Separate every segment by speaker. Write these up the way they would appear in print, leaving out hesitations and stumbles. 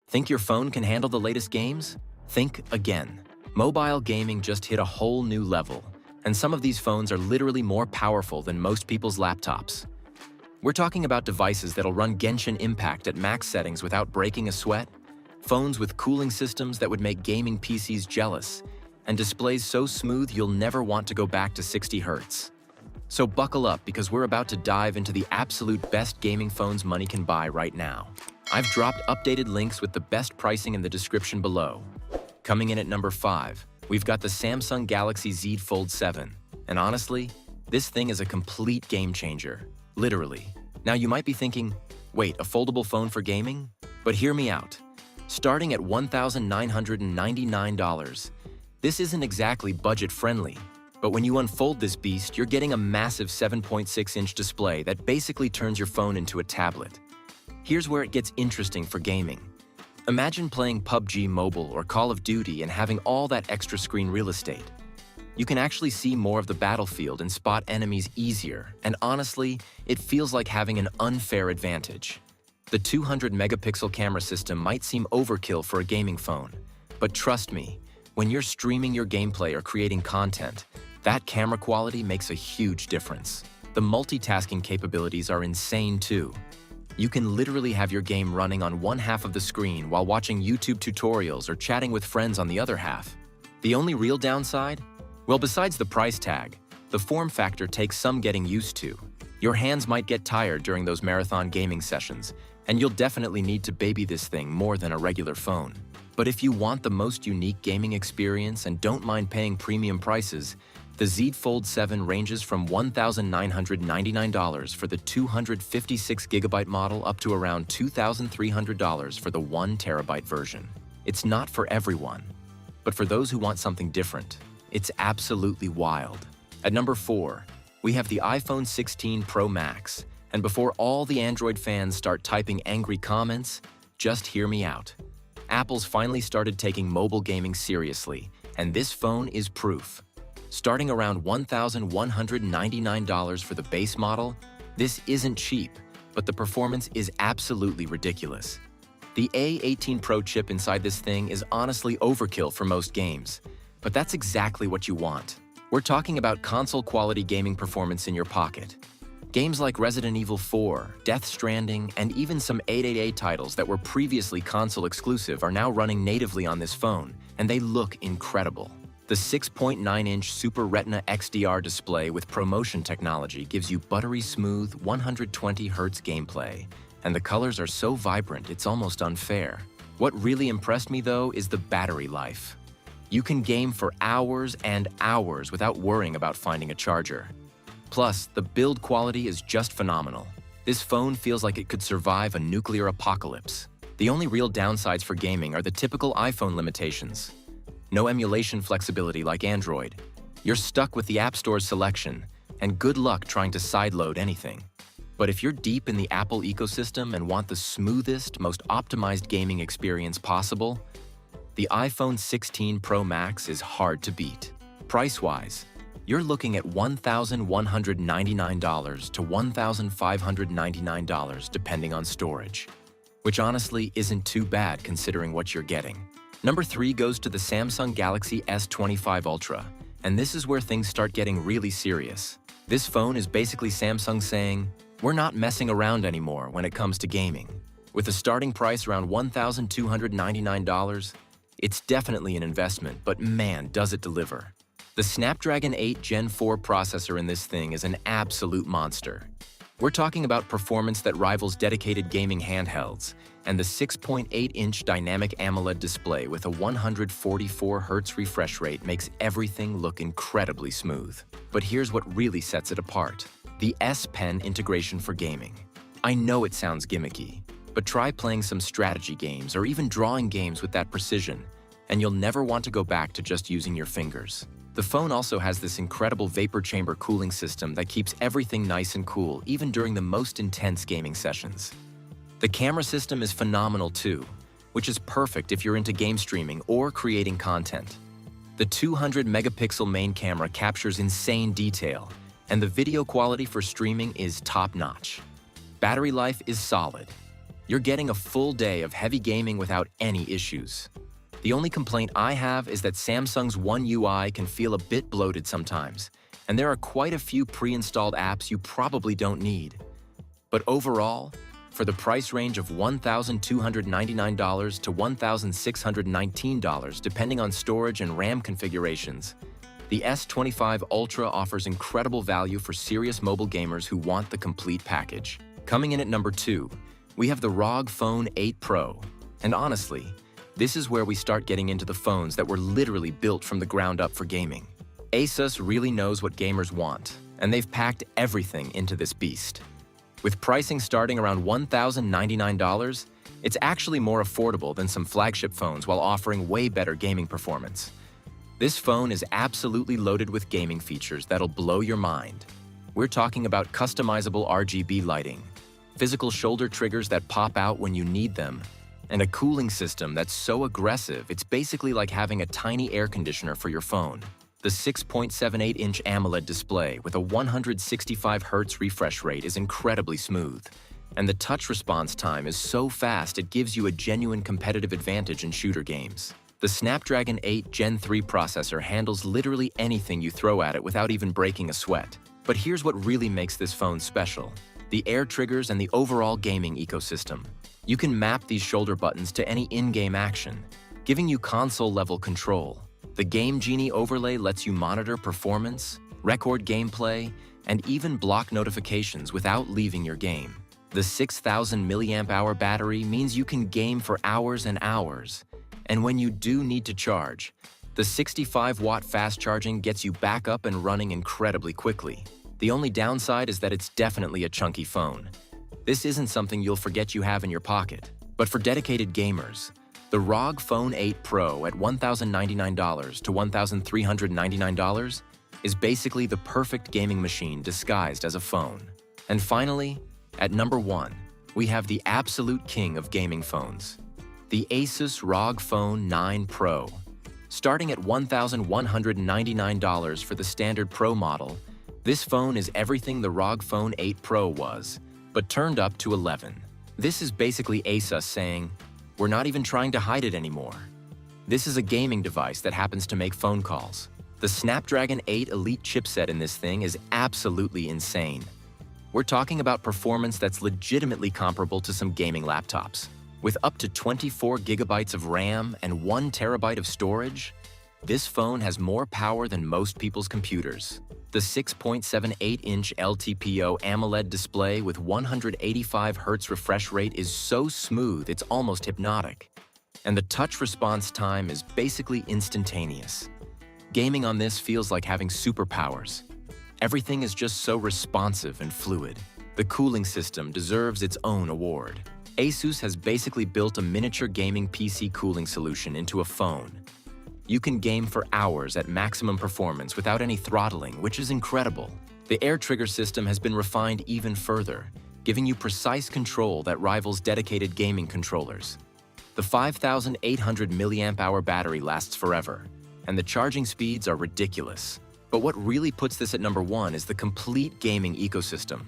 Speaker 1: Think your phone can handle the latest games? Think again. Mobile gaming just hit a whole new level, and some of these phones are literally more powerful than most people's laptops. We're talking about devices that'll run Genshin Impact at max settings without breaking a sweat, phones with cooling systems that would make gaming PCs jealous, and displays so smooth you'll never want to go back to 60 Hz. So buckle up because we're about to dive into the absolute best gaming phones money can buy right now. I've dropped updated links with the best pricing in the description below. Coming in at number 5, we've got the Samsung Galaxy Z Fold 7. And honestly, this thing is a complete game changer. Literally. Now you might be thinking, wait, a foldable phone for gaming? But hear me out. Starting at $1,999, this isn't exactly budget-friendly. But when you unfold this beast, you're getting a massive 7.6-inch display that basically turns your phone into a tablet. Here's where it gets interesting for gaming. Imagine playing PUBG Mobile or Call of Duty and having all that extra screen real estate. You can actually see more of the battlefield and spot enemies easier, and honestly, it feels like having an unfair advantage. The 200-megapixel camera system might seem overkill for a gaming phone, but trust me, when you're streaming your gameplay or creating content, that camera quality makes a huge difference. The multitasking capabilities are insane too. You can literally have your game running on one half of the screen while watching YouTube tutorials or chatting with friends on the other half. The only real downside? Well, besides the price tag, the form factor takes some getting used to. Your hands might get tired during those marathon gaming sessions, and you'll definitely need to baby this thing more than a regular phone. But if you want the most unique gaming experience and don't mind paying premium prices, the Z Fold 7 ranges from $1,999 for the 256GB model up to around $2,300 for the 1TB version. It's not for everyone, but for those who want something different, it's absolutely wild. At number 4, we have the iPhone 16 Pro Max. And before all the Android fans start typing angry comments, just hear me out. Apple's finally started taking mobile gaming seriously, and this phone is proof. Starting around $1,199 for the base model, this isn't cheap, but the performance is absolutely ridiculous. The A18 Pro chip inside this thing is honestly overkill for most games, but that's exactly what you want. We're talking about console-quality gaming performance in your pocket. Games like Resident Evil 4, Death Stranding, and even some 888 titles that were previously console exclusive are now running natively on this phone, and they look incredible. The 6.9-inch Super Retina XDR display with ProMotion technology gives you buttery smooth 120 Hz gameplay, and the colors are so vibrant it's almost unfair. What really impressed me though is the battery life. You can game for hours and hours without worrying about finding a charger. Plus, the build quality is just phenomenal. This phone feels like it could survive a nuclear apocalypse. The only real downsides for gaming are the typical iPhone limitations. No emulation flexibility like Android. You're stuck with the App Store's selection, and good luck trying to sideload anything. But if you're deep in the Apple ecosystem and want the smoothest, most optimized gaming experience possible, the iPhone 16 Pro Max is hard to beat. Price-wise, you're looking at $1,199 to $1,599 depending on storage, which honestly isn't too bad considering what you're getting. Number 3 goes to the Samsung Galaxy S25 Ultra, and this is where things start getting really serious. This phone is basically Samsung saying, we're not messing around anymore when it comes to gaming. With a starting price around $1,299, it's definitely an investment, but man, does it deliver. The Snapdragon 8 Gen 4 processor in this thing is an absolute monster. We're talking about performance that rivals dedicated gaming handhelds, and the 6.8-inch dynamic AMOLED display with a 144 Hz refresh rate makes everything look incredibly smooth. But here's what really sets it apart: the S Pen integration for gaming. I know it sounds gimmicky, but try playing some strategy games or even drawing games with that precision, and you'll never want to go back to just using your fingers. The phone also has this incredible vapor chamber cooling system that keeps everything nice and cool even during the most intense gaming sessions. The camera system is phenomenal too, which is perfect if you're into game streaming or creating content. The 200-megapixel main camera captures insane detail, and the video quality for streaming is top-notch. Battery life is solid. You're getting a full day of heavy gaming without any issues. The only complaint I have is that Samsung's One UI can feel a bit bloated sometimes, and there are quite a few pre-installed apps you probably don't need. But overall, for the price range of $1,299 to $1,619 depending on storage and RAM configurations, the S25 Ultra offers incredible value for serious mobile gamers who want the complete package. Coming in at number 2, we have the ROG Phone 8 Pro. And honestly, this is where we start getting into the phones that were literally built from the ground up for gaming. ASUS really knows what gamers want, and they've packed everything into this beast. With pricing starting around $1,099, it's actually more affordable than some flagship phones while offering way better gaming performance. This phone is absolutely loaded with gaming features that'll blow your mind. We're talking about customizable RGB lighting, physical shoulder triggers that pop out when you need them, and a cooling system that's so aggressive it's basically like having a tiny air conditioner for your phone. The 6.78-inch AMOLED display with a 165 Hz refresh rate is incredibly smooth, and the touch response time is so fast it gives you a genuine competitive advantage in shooter games. The Snapdragon 8 Gen 3 processor handles literally anything you throw at it without even breaking a sweat. But here's what really makes this phone special: the air triggers and the overall gaming ecosystem. You can map these shoulder buttons to any in-game action, giving you console-level control. The Game Genie overlay lets you monitor performance, record gameplay, and even block notifications without leaving your game. The 6,000 mAh battery means you can game for hours and hours. And when you do need to charge, the 65-watt fast charging gets you back up and running incredibly quickly. The only downside is that it's definitely a chunky phone. This isn't something you'll forget you have in your pocket. But for dedicated gamers, the ROG Phone 8 Pro at $1,099 to $1,399 is basically the perfect gaming machine disguised as a phone. And finally, at number 1, we have the absolute king of gaming phones, the ASUS ROG Phone 9 Pro. Starting at $1,199 for the standard Pro model, this phone is everything the ROG Phone 8 Pro was, but turned up to 11. This is basically ASUS saying, we're not even trying to hide it anymore. This is a gaming device that happens to make phone calls. The Snapdragon 8 Elite chipset in this thing is absolutely insane. We're talking about performance that's legitimately comparable to some gaming laptops. With up to 24 gigabytes of RAM and 1 terabyte of storage, this phone has more power than most people's computers. The 6.78-inch LTPO AMOLED display with 185 Hz refresh rate is so smooth it's almost hypnotic. And the touch response time is basically instantaneous. Gaming on this feels like having superpowers. Everything is just so responsive and fluid. The cooling system deserves its own award. ASUS has basically built a miniature gaming PC cooling solution into a phone. You can game for hours at maximum performance without any throttling, which is incredible. The air trigger system has been refined even further, giving you precise control that rivals dedicated gaming controllers. The 5,800 mAh battery lasts forever, and the charging speeds are ridiculous. But what really puts this at number 1 is the complete gaming ecosystem.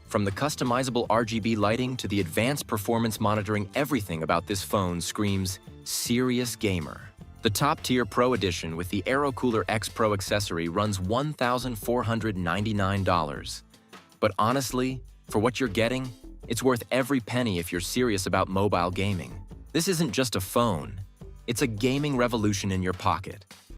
Speaker 1: From the customizable RGB lighting to the advanced performance monitoring, everything about this phone screams serious gamer. The top-tier Pro Edition with the AeroCooler X Pro accessory runs $1,499. But honestly, for what you're getting, it's worth every penny if you're serious about mobile gaming. This isn't just a phone, it's a gaming revolution in your pocket.